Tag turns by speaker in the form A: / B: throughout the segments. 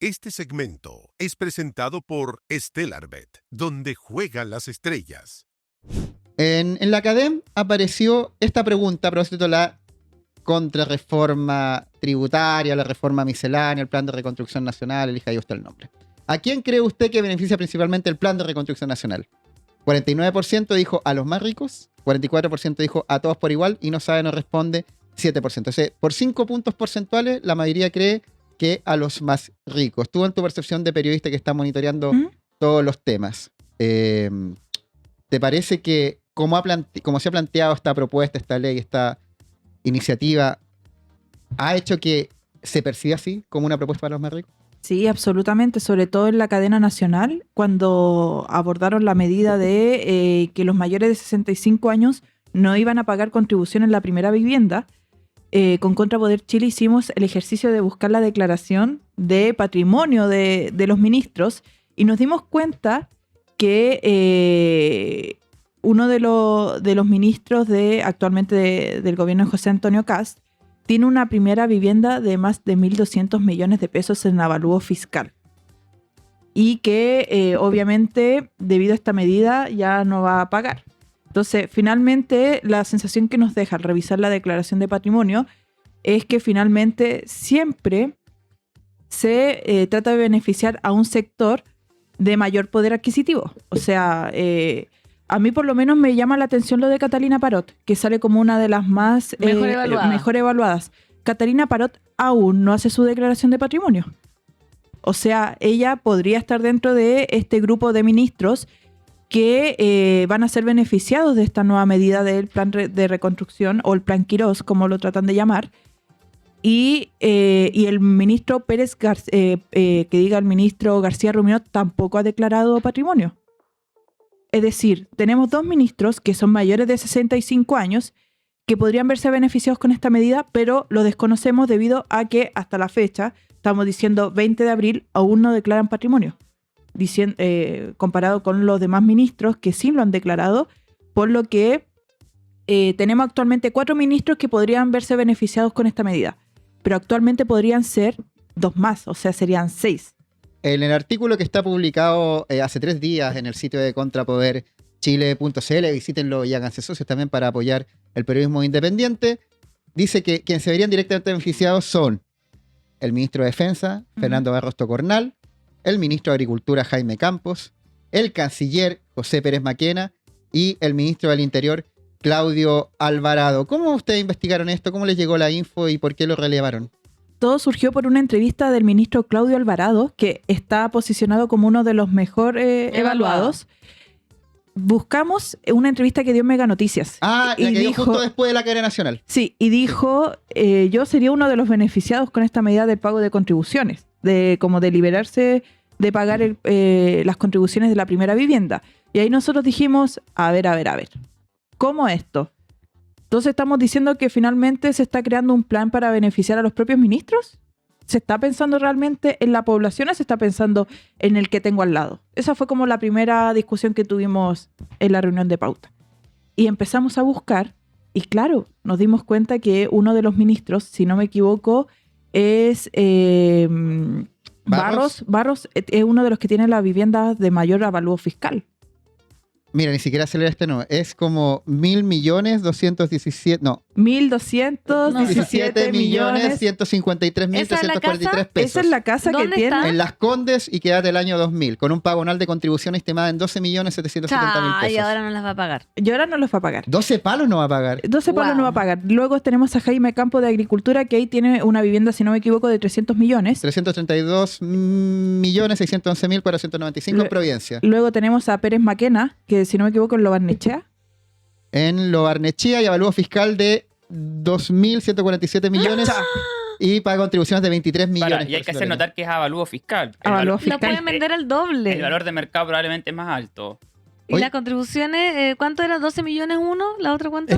A: Este segmento es presentado por Stellarbet, donde juegan las estrellas.
B: En la Academ apareció esta pregunta a propósito de la contrarreforma tributaria, la reforma miscelánea, el plan de reconstrucción nacional, elija ahí usted el nombre. ¿A quién cree usted que beneficia principalmente el plan de reconstrucción nacional? 49% dijo a los más ricos, 44% dijo a todos por igual y no sabe, no responde 7%. O sea, por 5 puntos porcentuales, la mayoría cree que a los más ricos. Tú, en tu percepción de periodista que está monitoreando todos los temas, ¿te parece que como se ha planteado esta propuesta, esta ley, esta iniciativa, ha hecho que se perciba así como una propuesta para los más ricos?
C: Sí, absolutamente, sobre todo en la cadena nacional, cuando abordaron la medida de que los mayores de 65 años no iban a pagar contribución en la primera vivienda. Con Contrapoder Chile hicimos el ejercicio de buscar la declaración de patrimonio de los ministros y nos dimos cuenta que uno de los ministros actualmente del gobierno de José Antonio Kast tiene una primera vivienda de más de 1.200 millones de pesos en avalúo fiscal y que obviamente debido a esta medida ya no va a pagar. Entonces, finalmente, la sensación que nos deja al revisar la declaración de patrimonio es que finalmente siempre se trata de beneficiar a un sector de mayor poder adquisitivo. O sea, a mí por lo menos me llama la atención lo de Catalina Parot, que sale como una de las más mejor evaluadas. Catalina Parot aún no hace su declaración de patrimonio. O sea, ella podría estar dentro de este grupo de ministros que van a ser beneficiados de esta nueva medida del plan de reconstrucción o el plan Quirós, como lo tratan de llamar. Y el ministro Pérez, el ministro García Rumiñahui tampoco ha declarado patrimonio. Es decir, tenemos dos ministros que son mayores de 65 años que podrían verse beneficiados con esta medida, pero lo desconocemos debido a que hasta la fecha, estamos diciendo 20 de abril, aún no declaran patrimonio. Comparado con los demás ministros que sí lo han declarado, por lo que tenemos actualmente 4 ministros que podrían verse beneficiados con esta medida, pero actualmente podrían ser 2 más, o sea, serían 6.
B: En el artículo que está publicado hace 3 días en el sitio de contrapoderchile.cl, visítenlo y háganse socios también para apoyar el periodismo independiente, dice que quienes se verían directamente beneficiados son el ministro de Defensa, Fernando Barros Tocornal, el ministro de Agricultura, Jaime Campos, el canciller, José Pérez Maquena, y el ministro del Interior, Claudio Alvarado. ¿Cómo ustedes investigaron esto? ¿Cómo les llegó la info y por qué lo relevaron?
C: Todo surgió por una entrevista del ministro Claudio Alvarado, que está posicionado como uno de los mejor evaluados. Buscamos una entrevista que dio Mega Noticias.
B: Ah, la que dio justo después de la cadena nacional.
C: Sí, y dijo, yo sería uno de los beneficiados con esta medida del pago de contribuciones, como de liberarse de pagar las contribuciones de la primera vivienda. Y ahí nosotros dijimos, a ver, ¿cómo esto? Entonces estamos diciendo que finalmente se está creando un plan para beneficiar a los propios ministros. ¿Se está pensando realmente en la población o se está pensando en el que tengo al lado? Esa fue como la primera discusión que tuvimos en la reunión de pauta. Y empezamos a buscar, y claro, nos dimos cuenta que uno de los ministros, si no me equivoco, es Barros es uno de los que tiene la vivienda de mayor avalúo fiscal.
B: Mira, ni siquiera celebra no. Es como 1.217.153.343 pesos.
C: Esa es la casa que tiene.
B: En Las Condes y queda del año 2000, con un pago anual de contribución estimada en 12.770.000 pesos.
D: Y ahora no las va a pagar.
C: Y ahora no los va a pagar.
B: 12 palos no va a pagar.
C: 12 palos no va a pagar. Luego tenemos a Jaime Campo de Agricultura, que ahí tiene una vivienda, si no me equivoco, de 300 millones.
B: 332.611.495 en Providencia.
C: Luego tenemos a Pérez Maquena, que si no me equivoco en Lo Barnechea.
B: En Lo Barnechea y avalúo fiscal de 2.147 millones y paga contribuciones de 23 millones.
E: Y hay que hacer notar que es avalúo fiscal.
C: Avalúo fiscal.
D: Lo pueden vender al doble.
E: El valor de mercado probablemente es más alto.
D: ¿Y las contribuciones, cuánto era? ¿12 millones uno? ¿La otra cuánto?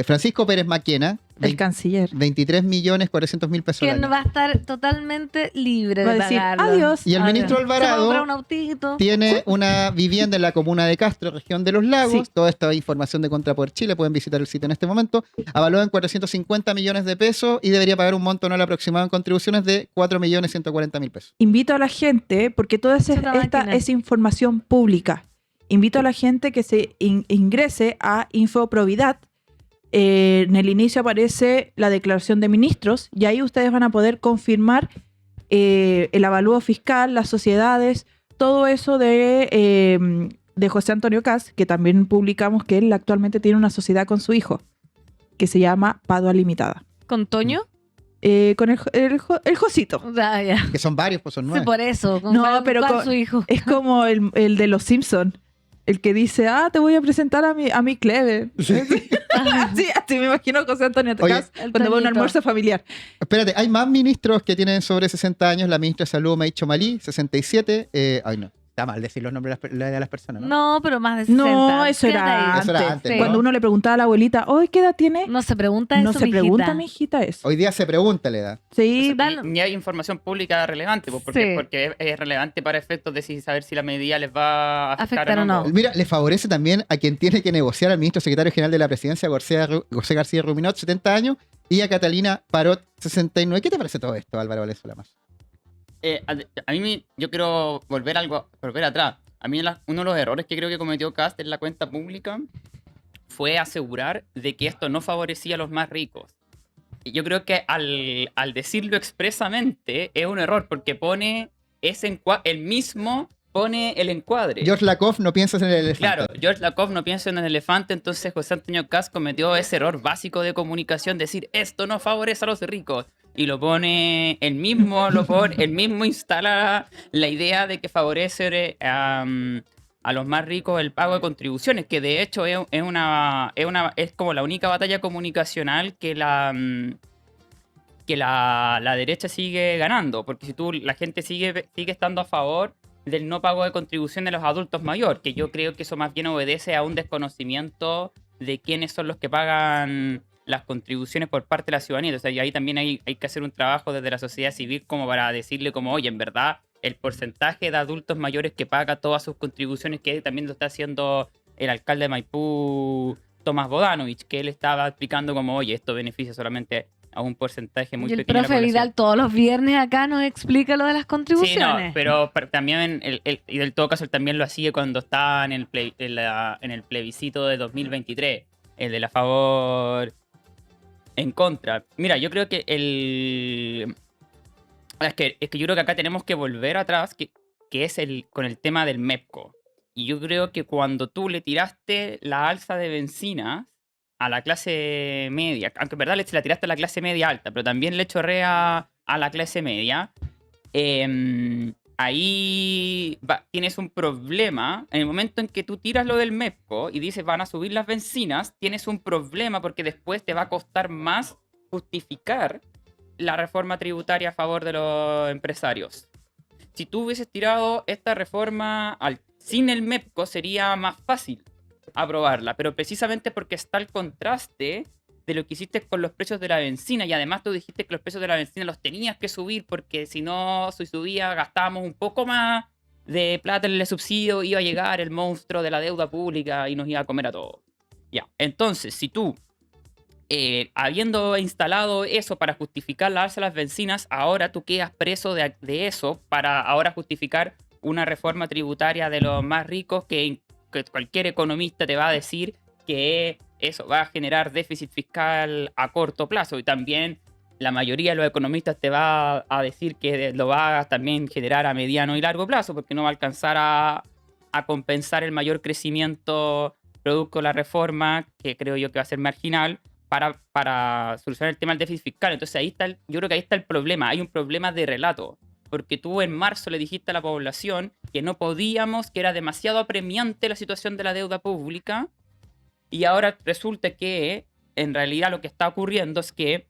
B: Francisco Pérez Maquena
C: El canciller.
B: 23.400.000 pesos
D: Que
B: al
D: no
B: año.
D: va a estar totalmente libre
C: Va a
D: de
C: decir,
D: pagarlo.
C: adiós.
B: Y el ministro
D: Se va a
B: Alvarado
D: comprar un autito.
B: tiene una vivienda en la comuna de Castro, región de los Lagos.
C: Sí.
B: Toda esta información de Contrapoder Chile, pueden visitar el sitio en este momento. Avalúa en 450 millones de pesos y debería pagar un monto anual aproximado en contribuciones de 4.140.000 pesos.
C: Invito a la gente, porque toda
D: Es otra
C: esta
D: máquina.
C: es información pública. Invito a la gente que se ingrese a Infoprovidad. En el inicio aparece la declaración de ministros y ahí ustedes van a poder confirmar el avalúo fiscal, las sociedades, todo eso de José Antonio Kast, que también publicamos que él actualmente tiene una sociedad con su hijo, que se llama Padua Limitada.
D: ¿Con Toño?
C: Con el Josito.
D: O sea, ya.
B: Que son varios, pues son
D: Sí,
B: 9.
D: por eso.
C: No, pero
D: con
C: con-
D: su hijo.
C: Es como el de los Simpsons. El que dice, te voy a presentar a mi Cleve. Así me imagino a José Antonio
B: Oye,
C: Kast
D: el
C: cuando va a un
D: Toñito.
C: almuerzo familiar.
B: Espérate, hay más ministros que tienen sobre 60 años. La ministra de Salud, Maicho Malí, 67. Ay, no. Está mal decir los nombres de las personas, ¿no?
D: No, pero más de 60.
C: No, eso era
D: Quédate ahí.
C: antes.
B: Eso era antes,
D: Sí.
B: ¿no?
C: Cuando uno le preguntaba a la abuelita, ¿hoy qué edad tiene?
D: No se pregunta
C: No
D: eso,
C: se pregunta,
D: mijita.
C: mi hijita, eso.
B: Hoy día se pregunta la edad.
C: Sí,
D: dale.
E: Ni hay información pública relevante, pues, porque,
D: Sí.
E: porque es relevante para efectos de saber si la medida les va a afectar
D: Afectar o no.
B: Mira, le favorece también a quien tiene que negociar al ministro secretario general de la presidencia, José García Ruminot, 70 años, y a Catalina Parot, 69. ¿Qué te parece todo esto, Álvaro Valenzuela más?
E: Yo quiero volver atrás. A mí uno de los errores que creo que cometió Kast en la cuenta pública fue asegurar de que esto no favorecía a los más ricos. Y yo creo que al decirlo expresamente es un error, porque pone él mismo pone el encuadre.
B: George Lakoff, no piensas en el elefante.
E: Claro, George Lakoff no piensa en el elefante, entonces José Antonio Kast cometió ese error básico de comunicación, decir esto no favorece a los ricos. Y lo pone él mismo, él mismo instala la idea de que favorece a los más ricos el pago de contribuciones, que de hecho es como la única batalla comunicacional que la derecha sigue ganando, porque si la gente sigue estando a favor del no pago de contribución de los adultos mayores, que yo creo que eso más bien obedece a un desconocimiento de quiénes son los que pagan las contribuciones por parte de la ciudadanía. Entonces ahí también hay que hacer un trabajo desde la sociedad civil como para decirle como, oye, en verdad, el porcentaje de adultos mayores que paga todas sus contribuciones, que también lo está haciendo el alcalde de Maipú, Tomás Bodanovich, que él estaba explicando como, oye, esto beneficia solamente a un porcentaje muy
D: Y el
E: pequeño de la
D: profe
E: población.
D: Vidal todos los viernes acá nos explica lo de las
E: Sí,
D: contribuciones.
E: no, pero también, y en todo caso, él también lo hacía cuando estaba en el plebiscito de 2023, el de la favor en contra. Mira, yo creo que es que yo creo que acá tenemos que volver atrás, que es con el tema del MEPCO. Y yo creo que cuando tú le tiraste la alza de bencinas a la clase media, aunque en verdad se la tiraste a la clase media alta, pero también le chorrea a la clase media, ahí tienes un problema. En el momento en que tú tiras lo del MEPCO y dices van a subir las bencinas, tienes un problema porque después te va a costar más justificar la reforma tributaria a favor de los empresarios. Si tú hubieses tirado esta reforma sin el MEPCO, sería más fácil aprobarla, pero precisamente porque está el contraste de lo que hiciste con los precios de la benzina, y además tú dijiste que los precios de la benzina los tenías que subir porque si no se subía gastábamos un poco más de plata en el subsidio, iba a llegar el monstruo de la deuda pública y nos iba a comer a todos. Ya, entonces si tú habiendo instalado eso para justificar la alza de las bencinas, ahora tú quedas preso de eso para ahora justificar una reforma tributaria de los más ricos que cualquier economista te va a decir que eso va a generar déficit fiscal a corto plazo, y también la mayoría de los economistas te va a decir que lo va a también generar a mediano y largo plazo, porque no va a alcanzar a compensar el mayor crecimiento producto de la reforma, que creo yo que va a ser marginal, para solucionar el tema del déficit fiscal. Entonces yo creo que ahí está el problema. Hay un problema de relato, porque tú en marzo le dijiste a la población que no podíamos, que era demasiado apremiante la situación de la deuda pública, y ahora resulta que en realidad lo que está ocurriendo es que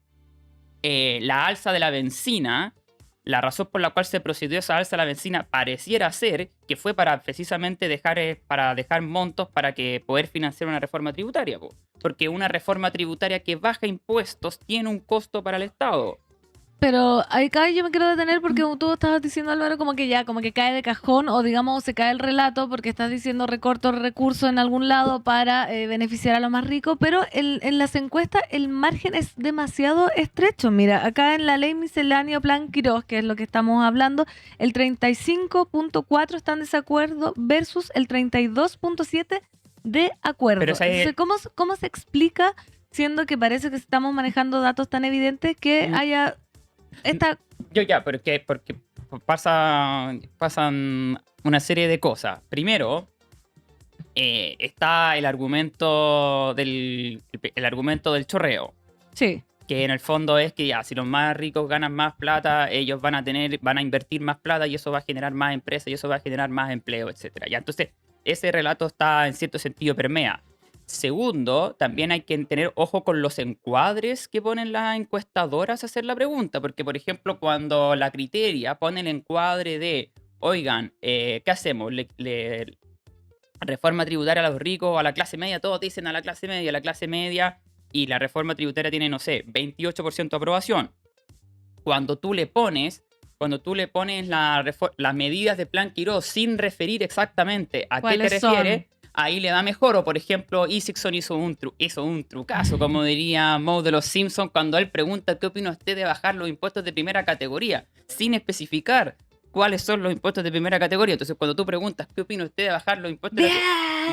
E: la alza de la benzina la razón por la cual se procedió a esa alza a la benzina pareciera ser que fue para precisamente dejar montos para que poder financiar una reforma tributaria, po. Porque una reforma tributaria que baja impuestos tiene un costo para el Estado.
D: Pero acá yo me quiero detener porque tú estabas diciendo, Álvaro, como que cae de cajón o digamos se cae el relato porque estás diciendo recorto recursos en algún lado para beneficiar a los más ricos, pero en las encuestas el margen es demasiado estrecho. Mira, acá en la ley miscelánea Plan Quirós, que es lo que estamos hablando, el 35.4 está en desacuerdo versus el 32.7 de acuerdo.
E: Pero
D: Entonces, ¿cómo se explica, siendo que parece que estamos manejando datos tan evidentes, que haya esta...
E: Porque pasan una serie de cosas. Primero, está el argumento del chorreo,
D: Sí.
E: que en el fondo es que ya, si los más ricos ganan más plata, ellos van a invertir más plata y eso va a generar más empresas y eso va a generar más empleo, etcétera. Ya, entonces, ese relato está en cierto sentido permea. Segundo, también hay que tener ojo con los encuadres que ponen las encuestadoras a hacer la pregunta, porque por ejemplo cuando la Criteria pone el encuadre de, oigan, ¿qué hacemos? Reforma tributaria a los ricos o a la clase media, todos dicen a la clase media y la reforma tributaria tiene, no sé, 28% de aprobación. Cuando tú le pones las medidas de Plan Quirós sin referir exactamente a qué te
D: ¿Cuáles son?
E: refieres, ahí le da mejor. O por ejemplo, Isakson hizo un trucazo, como diría Moe de los Simpsons, cuando él pregunta qué opina usted de bajar los impuestos de primera categoría, sin especificar cuáles son los impuestos de primera categoría. Entonces, cuando tú preguntas qué opina usted de bajar los impuestos de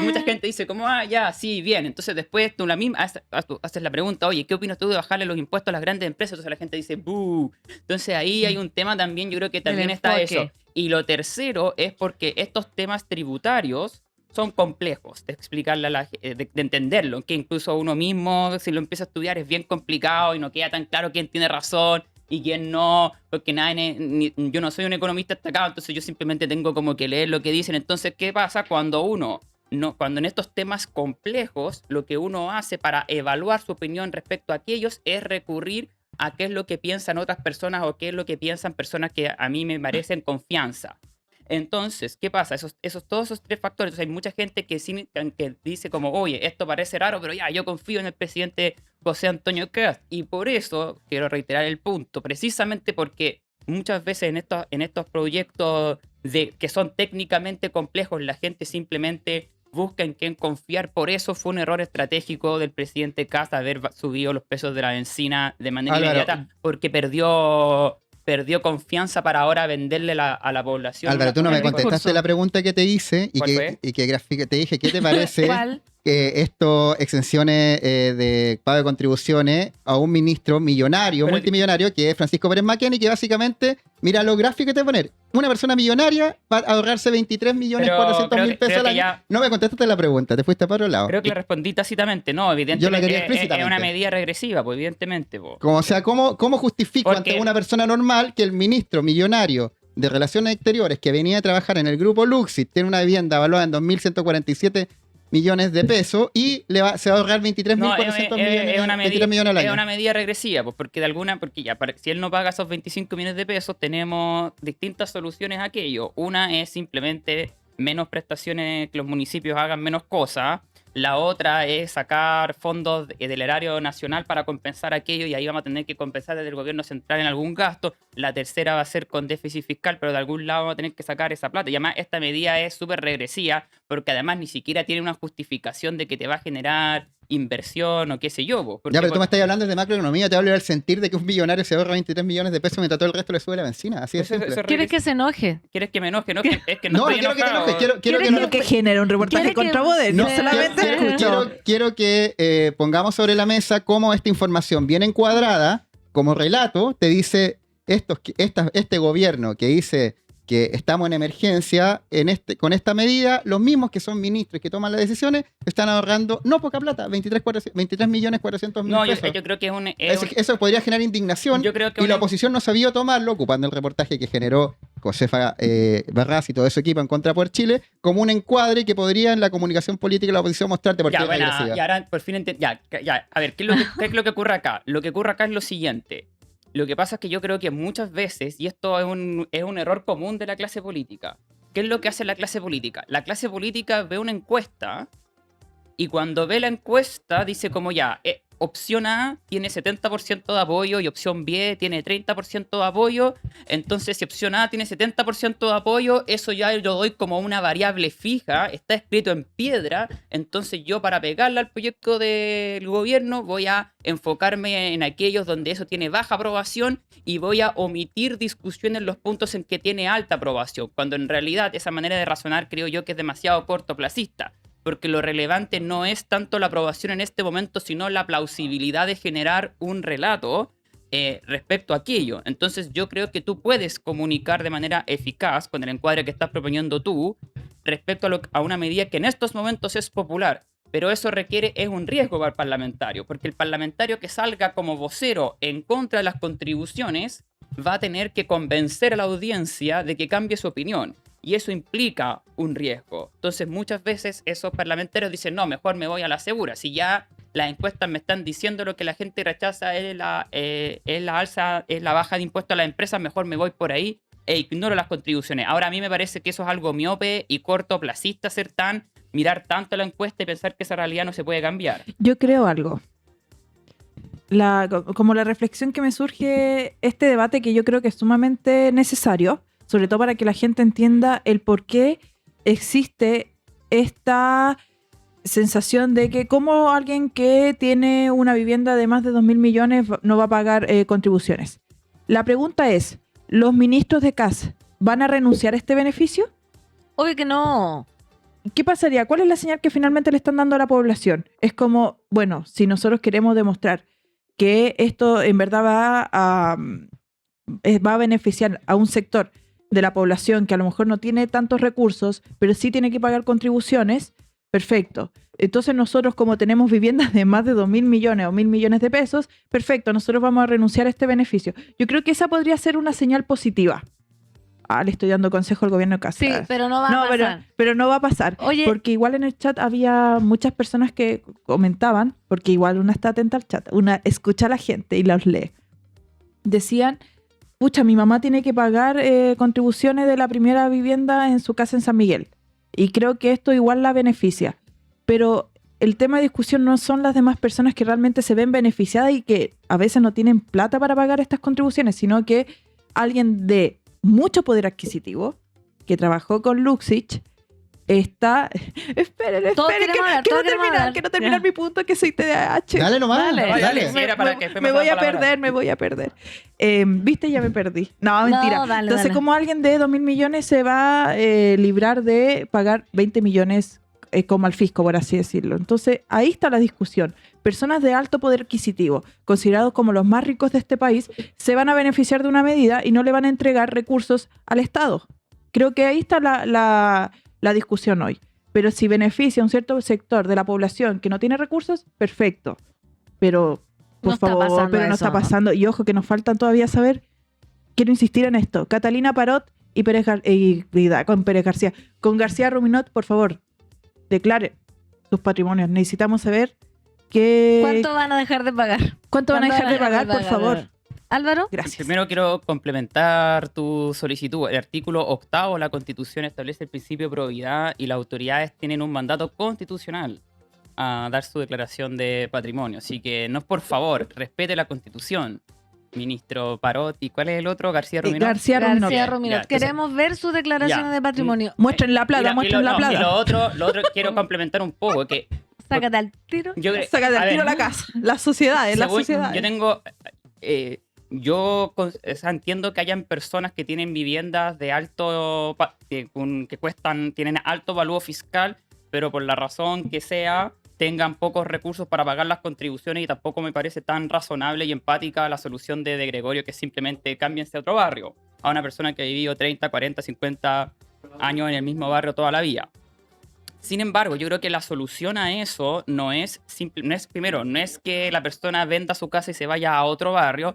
E: mucha gente dice como, ya, sí, bien. Entonces después tú la misma haces la pregunta, oye, ¿qué opinas tú de bajarle los impuestos a las grandes empresas? Entonces la gente dice, ¡buh! Entonces ahí hay un tema también, yo creo que también está
D: enfoque.
E: eso. Y lo tercero es porque estos temas tributarios son complejos de explicarle de entenderlo, que incluso uno mismo, si lo empieza a estudiar, es bien complicado y no queda tan claro quién tiene razón y quién no, porque yo no soy un economista destacado, entonces yo simplemente tengo como que leer lo que dicen. Entonces, ¿qué pasa cuando cuando en estos temas complejos lo que uno hace para evaluar su opinión respecto a aquellos es recurrir a qué es lo que piensan otras personas o qué es lo que piensan personas que a mí me merecen confianza? Entonces, ¿qué pasa? Todos esos tres factores. Entonces, hay mucha gente que dice como, oye, esto parece raro, pero ya, yo confío en el presidente José Antonio Kast. Y por eso, quiero reiterar el punto, precisamente porque muchas veces en estos proyectos que son técnicamente complejos, la gente simplemente busca en quién confiar. Por eso fue un error estratégico del presidente Kast haber subido los precios de la benzina de manera inmediata, porque perdió confianza para ahora venderle a la población.
B: Álvaro, tú no me contestaste
D: discurso.
B: la pregunta que te hice y
E: ¿Cuál fue?
B: te dije, ¿qué te parece
D: ¿Cuál?
B: que esto exenciones de pago de contribuciones a un ministro millonario,
E: Pero-
B: multimillonario, que es Francisco Pérez Maquén, y que básicamente, mira los gráficos que te voy a poner, una persona millonaria va a ahorrarse 23.400.000 pesos al año? No me contestaste la pregunta, te fuiste para otro lado.
E: Creo que le respondí tácitamente. No, evidentemente.
B: Yo la quería
E: es
B: explícitamente.
E: una medida regresiva, pues evidentemente. Po.
B: Como, o sea, ¿cómo justifico
E: Porque-
B: ante una persona normal que el ministro millonario de Relaciones Exteriores que venía a trabajar en el grupo Luxit tiene una vivienda evaluada en 2.147 millones de pesos y se va a ahorrar 23.400 millones, 23 millones al año?
E: Es una medida regresiva, pues porque si él no paga esos 25 millones de pesos, tenemos distintas soluciones a aquello. Una es simplemente menos prestaciones, que los municipios hagan menos cosas. La otra es sacar fondos del erario nacional para compensar aquello y ahí vamos a tener que compensar desde el gobierno central en algún gasto. La tercera va a ser con déficit fiscal, pero de algún lado vamos a tener que sacar esa plata. Y además esta medida es súper regresiva porque además ni siquiera tiene una justificación de que te va a generar inversión o qué sé yo. Porque
B: Ya, pero tú me estás hablando de macroeconomía, te hablo del sentir de que un millonario se ahorra 23 millones de pesos mientras todo el resto le sube la benzina. Así de simple.
D: ¿Quieres que se enoje?
E: ¿Quieres que me enoje? No, es que no,
B: No,
E: estoy
B: quiero que te
E: enojado.
B: enojes, quiero que
D: ¿Quieres
B: no
C: Lo que genera un reportaje
D: ¿Quiere que-
C: contra Boder.
B: No,
C: No solamente
B: quiero que pongamos sobre la mesa cómo esta información bien encuadrada, como relato, te dice este gobierno que dice que estamos en emergencia con esta medida, los mismos que son ministros que toman las decisiones están ahorrando no poca plata, 23.400.000
E: No,
B: pesos.
E: yo creo que
B: Eso podría generar indignación
E: Yo creo que
B: y la
E: una-
B: oposición no sabía tomarlo, ocupando el reportaje que generó Josefa Barras y todo su equipo en Contra por Chile, como un encuadre que podría en la comunicación política de la oposición mostrarte por qué
E: Ya,
B: es
E: bueno,
B: regresiva.
E: y ahora por fin ya, a ver, ¿qué es lo que ocurre acá? Lo que ocurre acá es lo siguiente. Lo que pasa es que yo creo que muchas veces, y esto es un error común de la clase política, ¿qué es lo que hace la clase política? La clase política ve una encuesta y cuando ve la encuesta dice como ya, opción A tiene 70% de apoyo y opción B tiene 30% de apoyo, entonces si opción A tiene 70% de apoyo, eso ya lo doy como una variable fija, está escrito en piedra, entonces yo para pegarle al proyecto del gobierno voy a enfocarme en aquellos donde eso tiene baja aprobación y voy a omitir discusión en los puntos en que tiene alta aprobación, cuando en realidad esa manera de razonar creo yo que es demasiado cortoplacista. Porque lo relevante no es tanto la aprobación en este momento, sino la plausibilidad de generar un relato respecto a aquello. Entonces yo creo que tú puedes comunicar de manera eficaz con el encuadre que estás proponiendo tú respecto a una medida que en estos momentos es popular. Pero eso es un riesgo para el parlamentario, porque el parlamentario que salga como vocero en contra de las contribuciones va a tener que convencer a la audiencia de que cambie su opinión. Y eso implica un riesgo. Entonces muchas veces esos parlamentarios dicen, no, mejor me voy a la segura. Si ya las encuestas me están diciendo lo que la gente rechaza es la baja de impuestos a las empresas, mejor me voy por ahí e ignoro las contribuciones. Ahora a mí me parece que eso es algo miope y cortoplacista mirar tanto la encuesta y pensar que esa realidad no se puede cambiar.
C: Yo creo algo. Como la reflexión que me surge este debate que yo creo que es sumamente necesario, sobre todo para que la gente entienda el por qué existe esta sensación de que como alguien que tiene una vivienda de más de 2.000 millones no va a pagar contribuciones. La pregunta es, ¿los ministros de CAS van a renunciar a este beneficio?
D: Obvio que no.
C: ¿Qué pasaría? ¿Cuál es la señal que finalmente le están dando a la población? Es como, bueno, si nosotros queremos demostrar que esto en verdad va a beneficiar a un sector de la población que a lo mejor no tiene tantos recursos, pero sí tiene que pagar contribuciones, perfecto. Entonces nosotros, como tenemos viviendas de más de 2.000 millones o 1.000 millones de pesos, perfecto, nosotros vamos a renunciar a este beneficio. Yo creo que esa podría ser una señal positiva. Le estoy dando consejo al gobierno de Casa.
D: Sí, pero no va a pasar.
C: Pero no va a pasar.
D: Oye,
C: porque igual en el chat había muchas personas que comentaban, porque igual una está atenta al chat, una escucha a la gente y los lee. Decían, pucha, mi mamá tiene que pagar contribuciones de la primera vivienda en su casa en San Miguel. Y creo que esto igual la beneficia. Pero el tema de discusión no son las demás personas que realmente se ven beneficiadas y que a veces no tienen plata para pagar estas contribuciones, sino que alguien de mucho poder adquisitivo, que trabajó con Luxich, está... Esperen, quiero terminar mi punto, que soy TDAH.
B: Dale nomás.
D: Dale.
C: Me voy a perder. ¿Viste? Ya me perdí. No, mentira.
D: Dale,
C: Entonces,
D: dale.
C: como alguien de 2.000 millones se va a librar de pagar 20 millones como al fisco, por así decirlo. Entonces, ahí está la discusión. Personas de alto poder adquisitivo, considerados como los más ricos de este país, se van a beneficiar de una medida y no le van a entregar recursos al Estado. Creo que ahí está la discusión hoy. Pero si beneficia a un cierto sector de la población que no tiene recursos, perfecto. Pero, por favor, no está pasando. Y ojo, que nos faltan todavía saber, quiero insistir en esto, Catalina Parot y con Pérez García. Con García Ruminot, por favor, declare sus patrimonios. Necesitamos saber
D: ¿cuánto van a dejar de pagar?
C: ¿Cuánto van a dejar de pagar, por favor?
D: Álvaro.
C: Gracias.
E: Primero quiero complementar tu solicitud. El artículo 8 de la Constitución establece el principio de probidad y las autoridades tienen un mandato constitucional a dar su declaración de patrimonio. Así que, no, por favor, respete la Constitución. Ministro Parot, ¿y cuál es el otro? García Ruminot.
C: García
D: Ruminot. Queremos ver sus declaraciones de patrimonio.
C: Muestren la plata, muestren la plata.
E: Y lo otro quiero complementar un poco, que
D: Sácate al tiro.
C: Sácate al tiro la casa. Las sociedades,
E: Yo tengo... entiendo que hayan personas que tienen viviendas de alto... tienen alto valor fiscal, pero por la razón que sea, tengan pocos recursos para pagar las contribuciones, y tampoco me parece tan razonable y empática la solución de Gregorio, que simplemente cámbiense a otro barrio. A una persona que ha vivido 30, 40, 50 años en el mismo barrio toda la vida. Sin embargo, yo creo que la solución a eso no es que la persona venda su casa y se vaya a otro barrio,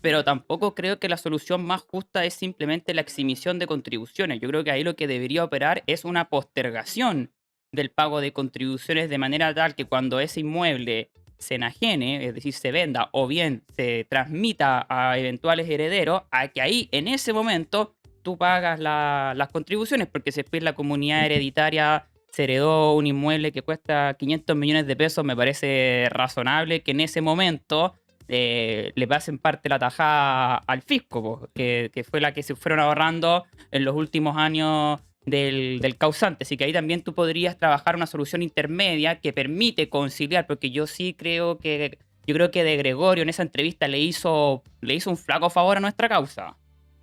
E: pero tampoco creo que la solución más justa es simplemente la exhibición de contribuciones. Yo creo que ahí lo que debería operar es una postergación del pago de contribuciones, de manera tal que cuando ese inmueble se enajene, es decir, se venda o bien se transmita a eventuales herederos, a que ahí, en ese momento, tú pagas las contribuciones, porque si después la comunidad hereditaria se heredó un inmueble que cuesta 500 millones de pesos, me parece razonable que en ese momento le pasen parte de la tajada al fisco, po, que fue la que se fueron ahorrando en los últimos años del causante. Así que ahí también tú podrías trabajar una solución intermedia que permite conciliar, porque yo creo que De Gregorio en esa entrevista le hizo un flaco favor a nuestra causa.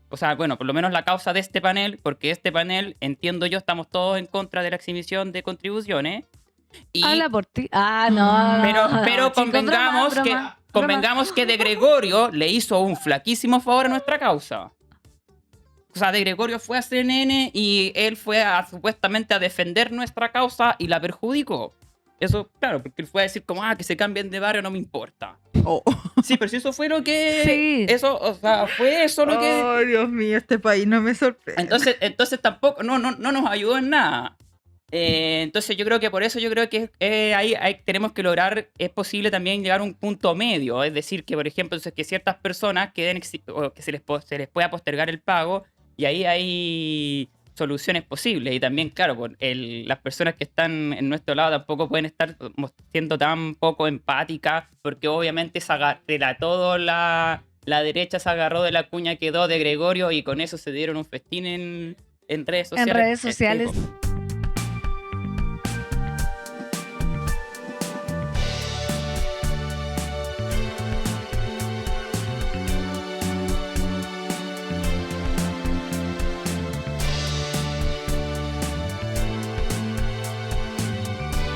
E: O sea, bueno, por lo menos la causa de este panel, porque este panel, entiendo yo, estamos todos en contra de la exhibición de contribuciones. Y,
D: Habla por ti. No.
E: pero
D: Chico,
E: convengamos que De Gregorio le hizo un flaquísimo favor a nuestra causa. O sea, De Gregorio fue a CNN y él fue supuestamente a defender nuestra causa y la perjudicó. Eso, claro, porque él fue a decir como, que se cambien de barrio no me importa.
C: Oh.
E: Sí, pero si eso fue lo que...
D: Sí.
E: Eso, o sea, fue eso lo que...
C: Ay, Dios mío, este país no me sorprende.
E: Entonces tampoco, no nos ayudó en nada. Entonces yo creo que por eso ahí tenemos que lograr, es posible también llegar a un punto medio, es decir, que por ejemplo, entonces, que ciertas personas o que se les pueda postergar el pago, y ahí hay soluciones posibles. Y también, claro, las personas que están en nuestro lado tampoco pueden estar siendo tan poco empáticas, porque obviamente la derecha se agarró de la cuña que quedó de Gregorio y con eso se dieron un festín en redes sociales.
D: En redes sociales.